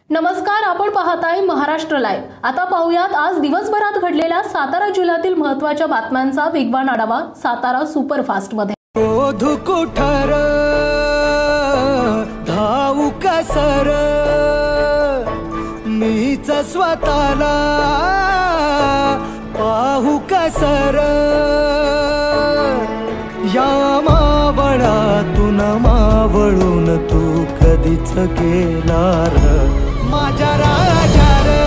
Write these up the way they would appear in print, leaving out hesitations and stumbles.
नमस्कार, आपण पाहताय महाराष्ट्र लाईव्ह। आता पाहूयात आज दिवसभरात घडलेल्या सातारा जिल्ह्यातील महत्त्वाच्या बातम्यांचा वेगवान आढावा सातारा सुपरफास्ट मध्ये। कुठार धावू कसर मीच स्वतःला पाहू कसर या मावळातून मावळून तू कधीच गेला र माझ्या राजा रे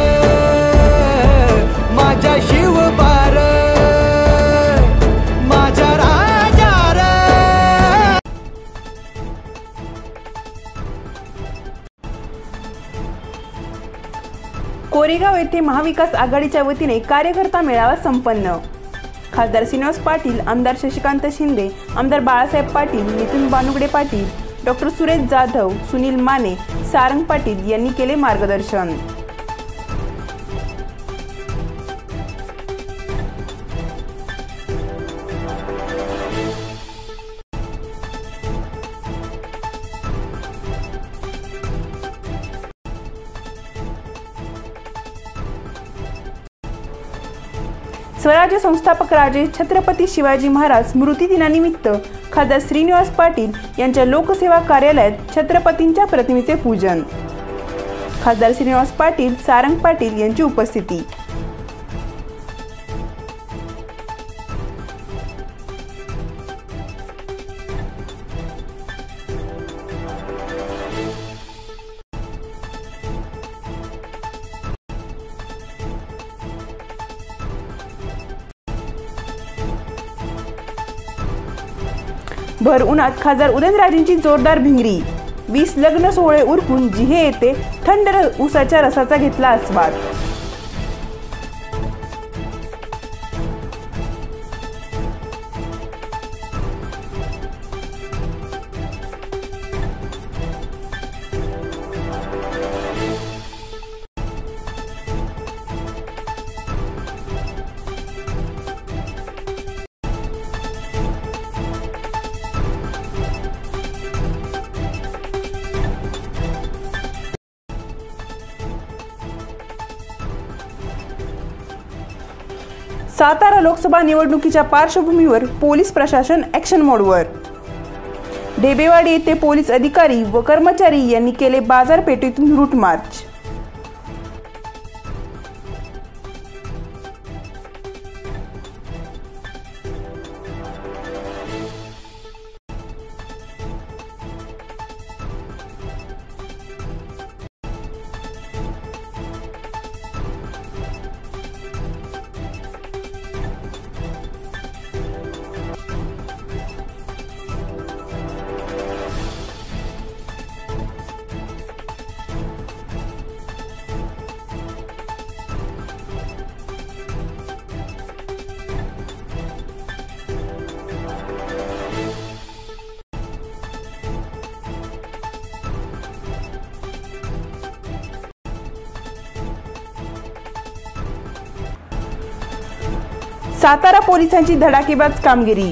माझ्या शिवबार माझ्या राजा रे। कोरेगाव येथे महाविकास आघाडीच्या वतीने कार्यकर्ता मेळावा संपन्न। खासदार श्रीनिवास पाटील, आमदार शशिकांत शिंदे, आमदार बाळासाहेब पाटील, नितीन बानुगडे पाटील, डॉक्टर सुरेश जाधव, सुनील माने, सारंग पाटील यांनी केले मार्गदर्शन। स्वराज्य संस्थापक राजे छत्रपती शिवाजी महाराज स्मृती दिनानिमित्त खासदार श्रीनिवास पाटील यांच्या लोकसेवा कार्यालयात छत्रपतींच्या प्रतिमेचे पूजन। खासदार श्रीनिवास पाटील, सारंग पाटील यांची उपस्थिती। भर उन्हात खासदार उदयनराजेंची जोरदार भिंगरी। 20 लग्न सोहळे उरकून जिहे येथे थंड उसाच्या रसाचा घेतला आस्वाद। सातारा लोकसभा निवडणुकीच्या पार्श्वभूमीवर पोलीस प्रशासन ॲक्शन मोडवर। ढेबेवाडी येथे पोलीस अधिकारी व कर्मचारी यांनी केले बाजारपेठेतून रूट मार्च। सातारा पोलिसांची धडाकेबाज कामगिरी।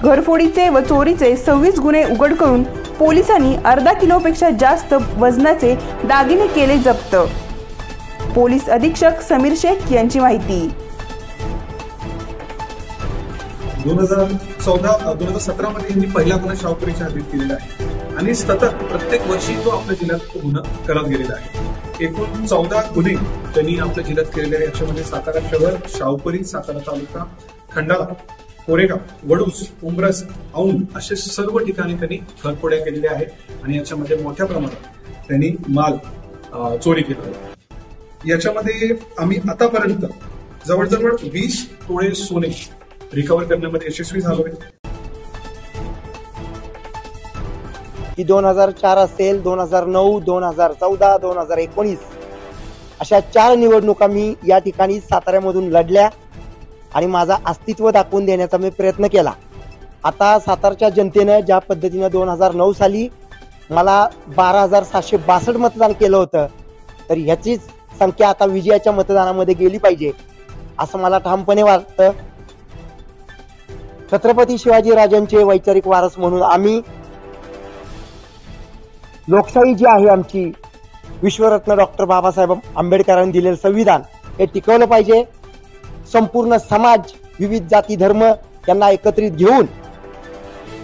घरफोडीचे व चोरीचे 26 गुन्हे उघड करून पोलिसांनी अर्धा किलोपेक्षा जास्त वजनाचे दागिने केले जप्त। पोलीस अधीक्षक समीर शेख यांची माहिती। 2017 मध्ये यांनी पहिला गुन्हा शाहूपुरीच्या हद्दीत केलेला आहे आणि सतत प्रत्येक वर्षी तो आपल्या जिल्ह्यात गुन्हा करत गेलेला आहे। एकूण 14 गुन्हे त्यांनी आपल्या जिल्ह्यात केलेले आहे। याच्यामध्ये सातारा शहर, शाहूपुरी, सातारा तालुका, खंडाळा, कोरेगाव, वडूज, उंब्रज, औंध असे सर्व ठिकाणी त्यांनी घरफोड्या केलेल्या आहेत आणि याच्यामध्ये मोठ्या प्रमाणात त्यांनी माल चोरी केला। याच्यामध्ये आम्ही आतापर्यंत जवळजवळ 20 तोळे सोने रिकव्हर करण्यामध्ये यशस्वी झालोय। ही 2004 असेल, 2009, 2014, 2019 अशा 4 निवडणुका मी या ठिकाणी साताऱ्यामधून लढल्या आणि माझा अस्तित्व दाखवून देण्याचा मी प्रयत्न केला। आता सातारच्या जनतेने ज्या पद्धतीने 2009 साली मला 12,762 मतदान केलं होतं, तर ह्याचीच संख्या आता विजयाच्या मतदानामध्ये गेली पाहिजे असं मला ठामपणे वाटतं। छत्रपती शिवाजी राजांचे वैचारिक वारस म्हणून आम्ही लोकशाही जी आहे आमची विश्वरत्न डॉक्टर बाबासाहेब आंबेडकरांनी दिलेलं संविधान हे टिकवलं पाहिजे. संपूर्ण समाज, विविध जाती धर्म यांना एकत्रित घेऊन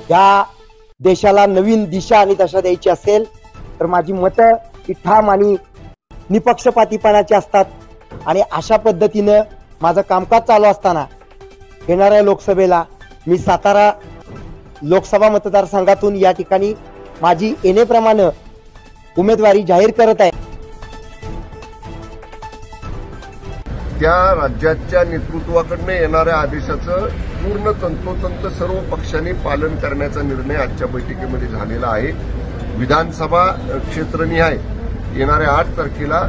या देशाला नवीन दिशा आणि दशा द्यायची असेल तर माझी मतं ही ठाम आणि निपक्षपातीपणाची असतात. आणि अशा पद्धतीनं माझं कामकाज चालू असताना येणाऱ्या लोकसभेला मी सातारा लोकसभा मतदारसंघातून या ठिकाणी माझी येणेप्रमाणे उमेदवारी जाहीर करत आहे. त्या राज्याच्या नेतृत्वाकडनं येणाऱ्या आदेशाचं पूर्ण तंतोतंत सर्व पक्षांनी पालन करण्याचा निर्णय आजच्या बैठकीमध्ये झालेला आहे. विधानसभा क्षेत्रनिहाय येणाऱ्या 8 तारखेला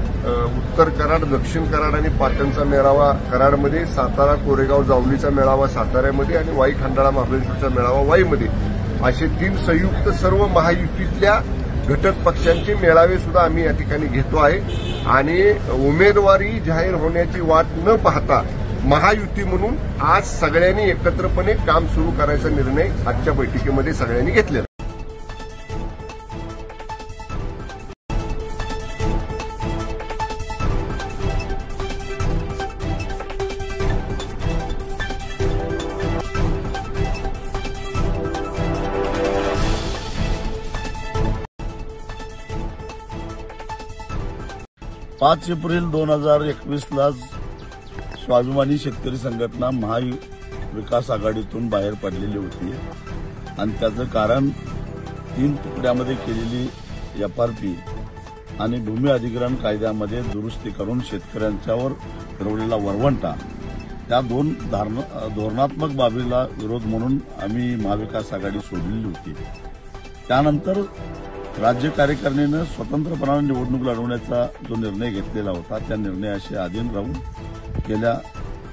उत्तर कराड, दक्षिण कराड आणि पाटणचा मेळावा कराडमध्ये, सातारा कोरेगाव जावलीचा मेळावा साताऱ्यामध्ये आणि वाई खंडाळा महाबळेश्वरचा मेळावा वाईमध्ये असे 3 संयुक्त सर्व महायुतीतल्या घटक पक्षांचे मेळावे सुद्धा आम्ही या ठिकाणी घेतो आहे. आणि उमेदवारी जाहीर होण्याची वाट न पाहता महायुती म्हणून आज सगळ्यांनी एकत्रपणे काम सुरू करायचा निर्णय आजच्या बैठकीमध्ये सगळ्यांनी घेतलेला. पाच एप्रिल 2021 स्वाभिमानी शेतकरी संघटना महाविकास आघाडीतून बाहेर पडलेली होती आणि त्याचं कारण 3 तुकड्यामध्ये केलेली FRP आणि भूमी अधिग्रहण कायद्यामध्ये दुरुस्ती करून शेतकऱ्यांच्यावर फिरवलेला वरवंटा, त्या 2 धोरणात्मक बाबीला विरोध म्हणून आम्ही महाविकास आघाडी सोडलेली होती. त्यानंतर राज्य कार्यकारिणीनं स्वतंत्रपणाने निवडणूक लढवण्याचा जो निर्णय घेतलेला होता त्या निर्णयाशी अधीन राहून गेल्या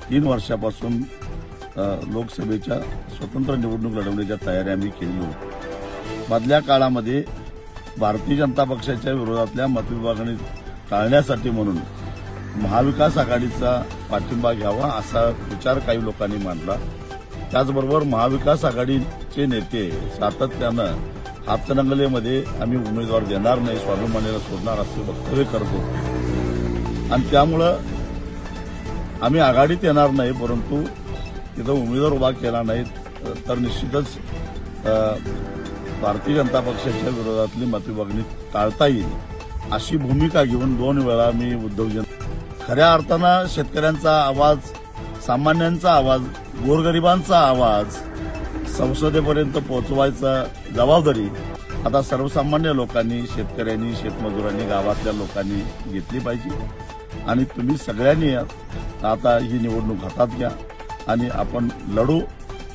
3 वर्षापासून लोकसभेच्या स्वतंत्र निवडणूक लढवण्याच्या तयारी आम्ही केली होती. मधल्या काळामध्ये भारतीय जनता पक्षाच्या विरोधातल्या मतविभागणी टाळण्यासाठी म्हणून महाविकास आघाडीचा पाठिंबा घ्यावा असा विचार काही लोकांनी मांडला. त्याचबरोबर महाविकास आघाडीचे नेते सातत्यानं हातकणंगलेमध्ये आम्ही उमेदवार देणार नाही, स्वाभिमानीला सोडणार असे वक्तव्य करत होतो आणि त्यामुळं आम्ही आघाडीत येणार नाही, परंतु तिथं उमेदवार उभा केला नाही तर निश्चितच भारतीय जनता पक्षाच्या विरोधातली मतविभागणी टाळता येईल अशी भूमिका घेऊन 2 वेळा मी खऱ्या अर्थानं शेतकऱ्यांचा आवाज, सामान्यांचा आवाज, गोरगरिबांचा आवाज संसदेपर्यंत पोहोचवायचा जबाबदारी आता सर्वसामान्य लोकांनी, शेतकऱ्यांनी, शेतमजुरांनी, गावातल्या लोकांनी घेतली पाहिजे. आणि तुम्ही सगळ्यांनी आता ही निवडणूक हातात घ्या आणि आपण लढू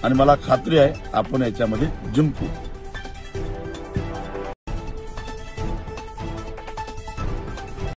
आणि मला खात्री आहे आपण याच्यामध्ये जिंकू.